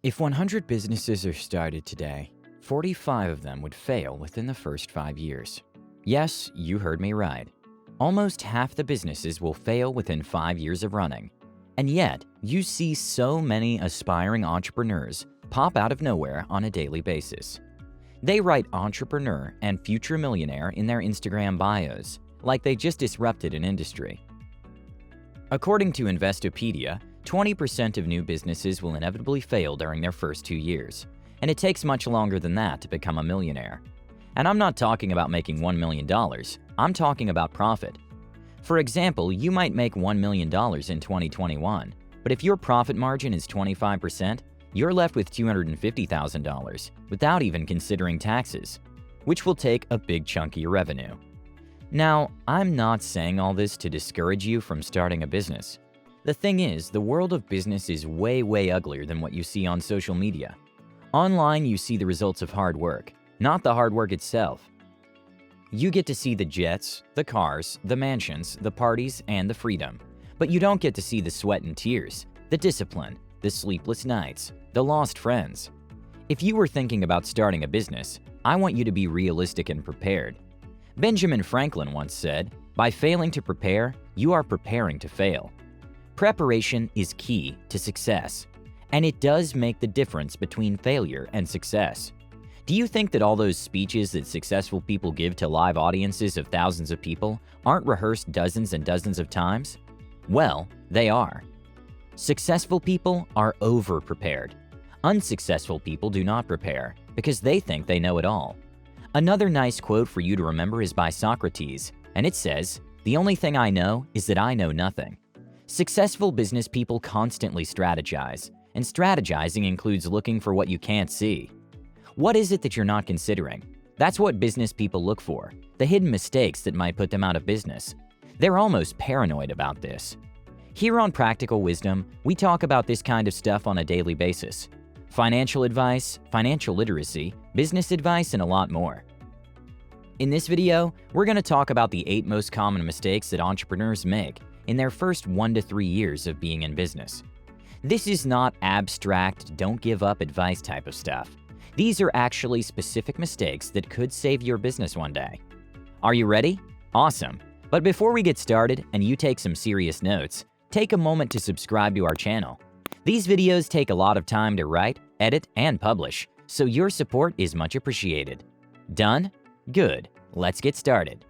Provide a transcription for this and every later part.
If 100 businesses are started today, 45 of them would fail within the first 5 years. Yes, you heard me right. Almost half the businesses will fail within 5 years of running. And yet, you see so many aspiring entrepreneurs pop out of nowhere on a daily basis. They write entrepreneur and future millionaire in their Instagram bios, like they just disrupted an industry. According to Investopedia, 20% of new businesses will inevitably fail during their first 2 years, and it takes much longer than that to become a millionaire. And I'm not talking about making $1 million, I'm talking about profit. For example, you might make $1 million in 2021, but if your profit margin is 25%, you're left with $250,000 without even considering taxes, which will take a big chunk of your revenue. Now, I'm not saying all this to discourage you from starting a business. The thing is, the world of business is way uglier than what you see on social media. Online, you see the results of hard work, not the hard work itself. You get to see the jets, the cars, the mansions, the parties, and the freedom. But you don't get to see the sweat and tears, the discipline, the sleepless nights, the lost friends. If you were thinking about starting a business, I want you to be realistic and prepared. Benjamin Franklin once said, "By failing to prepare, you are preparing to fail." Preparation is key to success, and it does make the difference between failure and success. Do you think that all those speeches that successful people give to live audiences of thousands of people aren't rehearsed dozens and dozens of times? Well, they are. Successful people are over-prepared. Unsuccessful people do not prepare because they think they know it all. Another nice quote for you to remember is by Socrates, and it says, "The only thing I know is that I know nothing." Successful business people constantly strategize, and strategizing includes looking for what you can't see. What is it that you're not considering? That's what business people look for, the hidden mistakes that might put them out of business. They're almost paranoid about this. Here on Practical Wisdom, we talk about this kind of stuff on a daily basis. Financial advice, financial literacy, business advice, and a lot more. In this video, we're going to talk about the 8 most common mistakes that entrepreneurs make in their first 1 to 3 years of being in business. This is not abstract, don't give up advice type of stuff. These are actually specific mistakes that could save your business one day. Are you ready? Awesome. But before we get started and you take some serious notes, take a moment to subscribe to our channel. These videos take a lot of time to write, edit, and publish, so your support is much appreciated. Done? Good. Let's get started.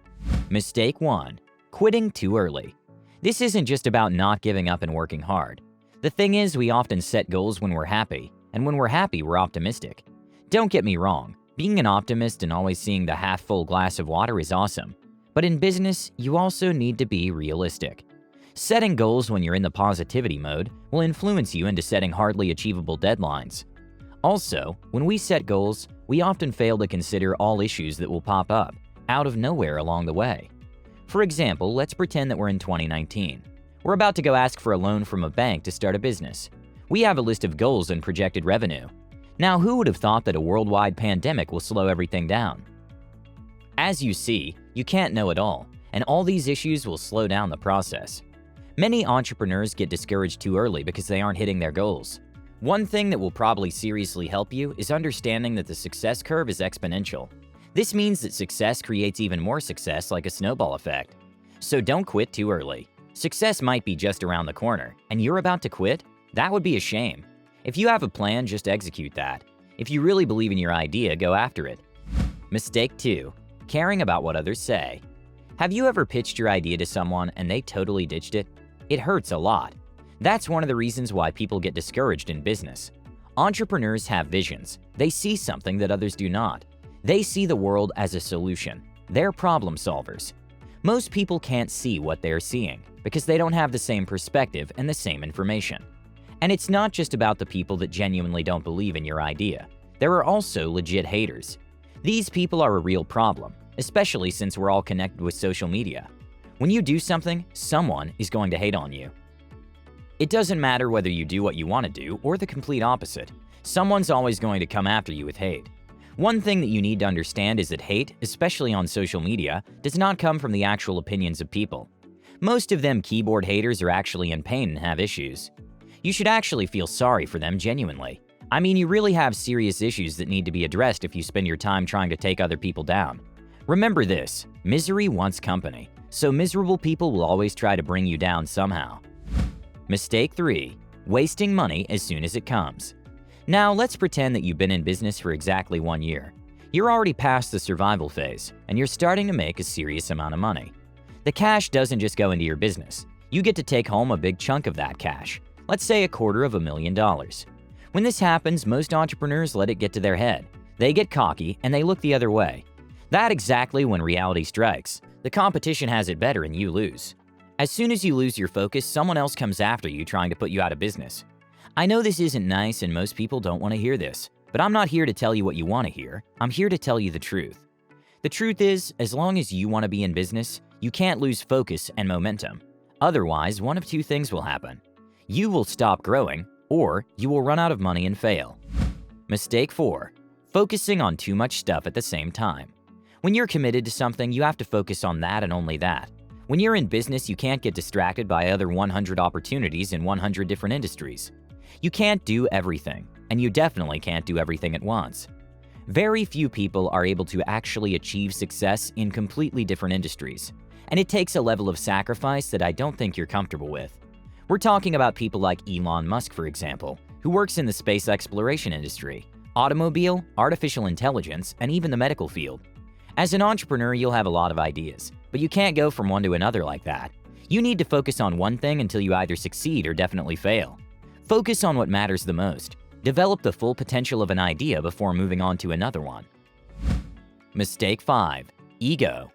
Mistake 1. Quitting too early. This isn't just about not giving up and working hard. The thing is, we often set goals when we're happy, and when we're happy, we're optimistic. Don't get me wrong, being an optimist and always seeing the half-full glass of water is awesome. But in business, you also need to be realistic. Setting goals when you're in the positivity mode will influence you into setting hardly achievable deadlines. Also, when we set goals, we often fail to consider all issues that will pop up out of nowhere along the way. For example, let's pretend that we're in 2019. We're about to go ask for a loan from a bank to start a business. We have a list of goals and projected revenue. Now, who would have thought that a worldwide pandemic will slow everything down? As you see, you can't know it all, and all these issues will slow down the process. Many entrepreneurs get discouraged too early because they aren't hitting their goals. One thing that will probably seriously help you is understanding that the success curve is exponential. This means that success creates even more success, like a snowball effect. So don't quit too early. Success might be just around the corner, and you're about to quit? That would be a shame. If you have a plan, just execute that. If you really believe in your idea, go after it. Mistake 2. Caring about what others say. Have you ever pitched your idea to someone and they totally ditched it? It hurts a lot. That's one of the reasons why people get discouraged in business. Entrepreneurs have visions. They see something that others do not. They see the world as a solution. They're problem solvers. Most people can't see what they're seeing because they don't have the same perspective and the same information. And it's not just about the people that genuinely don't believe in your idea. There are also legit haters. These people are a real problem, especially since we're all connected with social media. When you do something, someone is going to hate on you. It doesn't matter whether you do what you want to do or the complete opposite. Someone's always going to come after you with hate. One thing that you need to understand is that hate, especially on social media, does not come from the actual opinions of people. Most of them keyboard haters are actually in pain and have issues. You should actually feel sorry for them genuinely. I mean, you really have serious issues that need to be addressed if you spend your time trying to take other people down. Remember this, misery wants company, so miserable people will always try to bring you down somehow. Mistake 3. Wasting money as soon as it comes. Now, let's pretend that you've been in business for exactly 1 year. You're already past the survival phase, and you're starting to make a serious amount of money. The cash doesn't just go into your business. You get to take home a big chunk of that cash, let's say $250,000. When this happens, most entrepreneurs let it get to their head. They get cocky and they look the other way. That's exactly when reality strikes. The competition has it better and you lose. As soon as you lose your focus, someone else comes after you trying to put you out of business. I know this isn't nice and most people don't want to hear this, but I'm not here to tell you what you want to hear. I'm here to tell you the truth. The truth is, as long as you want to be in business, you can't lose focus and momentum. Otherwise, one of two things will happen. You will stop growing, or you will run out of money and fail. Mistake 4. Focusing on too much stuff at the same time. When you're committed to something, you have to focus on that and only that. When you're in business, you can't get distracted by other 100 opportunities in 100 different industries. You can't do everything, and you definitely can't do everything at once. Very few people are able to actually achieve success in completely different industries, and it takes a level of sacrifice that I don't think you're comfortable with. We're talking about people like Elon Musk, for example, who works in the space exploration industry, automobile, artificial intelligence, and even the medical field. As an entrepreneur, you'll have a lot of ideas, but you can't go from one to another like that. You need to focus on one thing until you either succeed or definitely fail. Focus on what matters the most. Develop the full potential of an idea before moving on to another one. Mistake 5. Ego.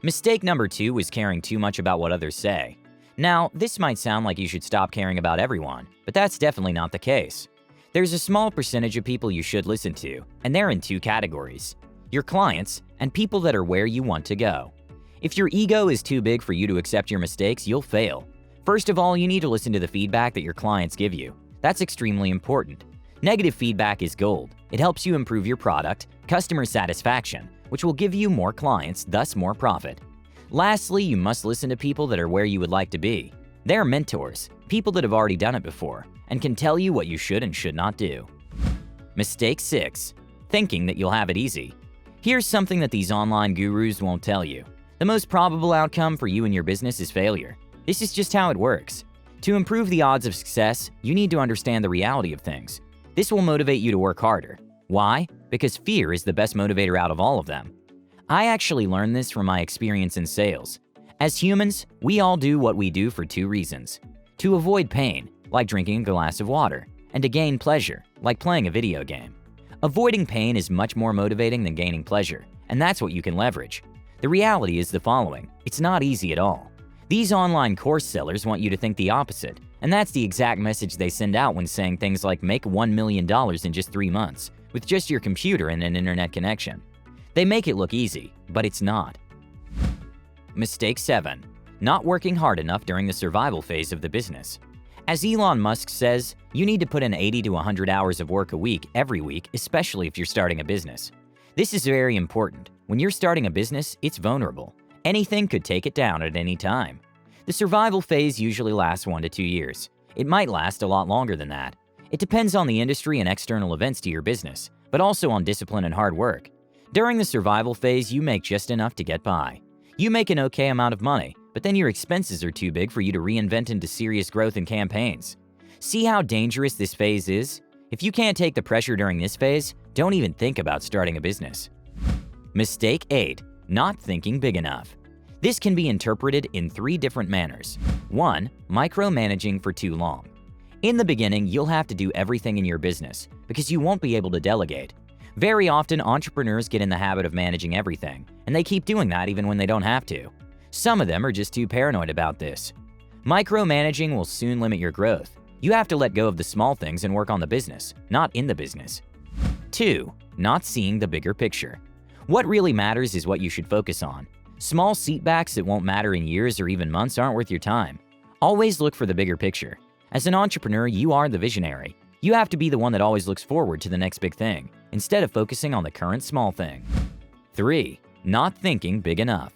Mistake number 2 is caring too much about what others say. Now, this might sound like you should stop caring about everyone, but that's definitely not the case. There's a small percentage of people you should listen to, and they're in 2 categories: your clients and people that are where you want to go. If your ego is too big for you to accept your mistakes, you'll fail. First of all, you need to listen to the feedback that your clients give you. That's extremely important. Negative feedback is gold. It helps you improve your product, customer satisfaction, which will give you more clients, thus more profit. Lastly, you must listen to people that are where you would like to be. They're mentors, people that have already done it before, and can tell you what you should and should not do. Mistake 6. Thinking that you'll have it easy. Here's something that these online gurus won't tell you. The most probable outcome for you and your business is failure. This is just how it works. To improve the odds of success, you need to understand the reality of things. This will motivate you to work harder. Why? Because fear is the best motivator out of all of them. I actually learned this from my experience in sales. As humans, we all do what we do for 2 reasons. To avoid pain, like drinking a glass of water, and to gain pleasure, like playing a video game. Avoiding pain is much more motivating than gaining pleasure, and that's what you can leverage. The reality is the following: it's not easy at all. These online course sellers want you to think the opposite, and that's the exact message they send out when saying things like make $1 million in just 3 months, with just your computer and an internet connection. They make it look easy, but it's not. Mistake 7. Not working hard enough during the survival phase of the business. As Elon Musk says, you need to put in 80 to 100 hours of work a week every week, especially if you're starting a business. This is very important. When you're starting a business, it's vulnerable. Anything could take it down at any time. The survival phase usually lasts 1 to 2 years. It might last a lot longer than that. It depends on the industry and external events to your business, but also on discipline and hard work. During the survival phase, you make just enough to get by. You make an okay amount of money, but then your expenses are too big for you to reinvent into serious growth and campaigns. See how dangerous this phase is? If you can't take the pressure during this phase, don't even think about starting a business. Mistake 8. Not thinking big enough. This can be interpreted in 3 different manners. 1. Micromanaging for too long. In the beginning, you'll have to do everything in your business because you won't be able to delegate. Very often, entrepreneurs get in the habit of managing everything, and they keep doing that even when they don't have to. Some of them are just too paranoid about this. Micromanaging will soon limit your growth. You have to let go of the small things and work on the business, not in the business. 2. Not seeing the bigger picture. What really matters is what you should focus on. Small setbacks that won't matter in years or even months aren't worth your time. Always look for the bigger picture. As an entrepreneur, you are the visionary. You have to be the one that always looks forward to the next big thing, instead of focusing on the current small thing. 3. Not thinking big enough.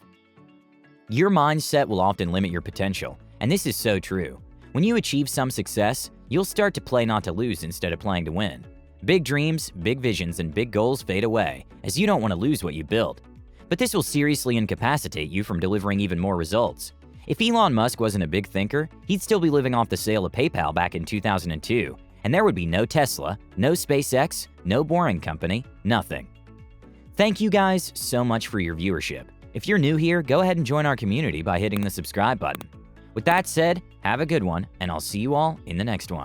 Your mindset will often limit your potential, and this is so true. When you achieve some success, you'll start to play not to lose instead of playing to win. Big dreams, big visions, and big goals fade away, as you don't want to lose what you build. But this will seriously incapacitate you from delivering even more results. If Elon Musk wasn't a big thinker, he'd still be living off the sale of PayPal back in 2002, and there would be no Tesla, no SpaceX, no Boring Company, nothing. Thank you guys so much for your viewership. If you're new here, go ahead and join our community by hitting the subscribe button. With that said, have a good one, and I'll see you all in the next one.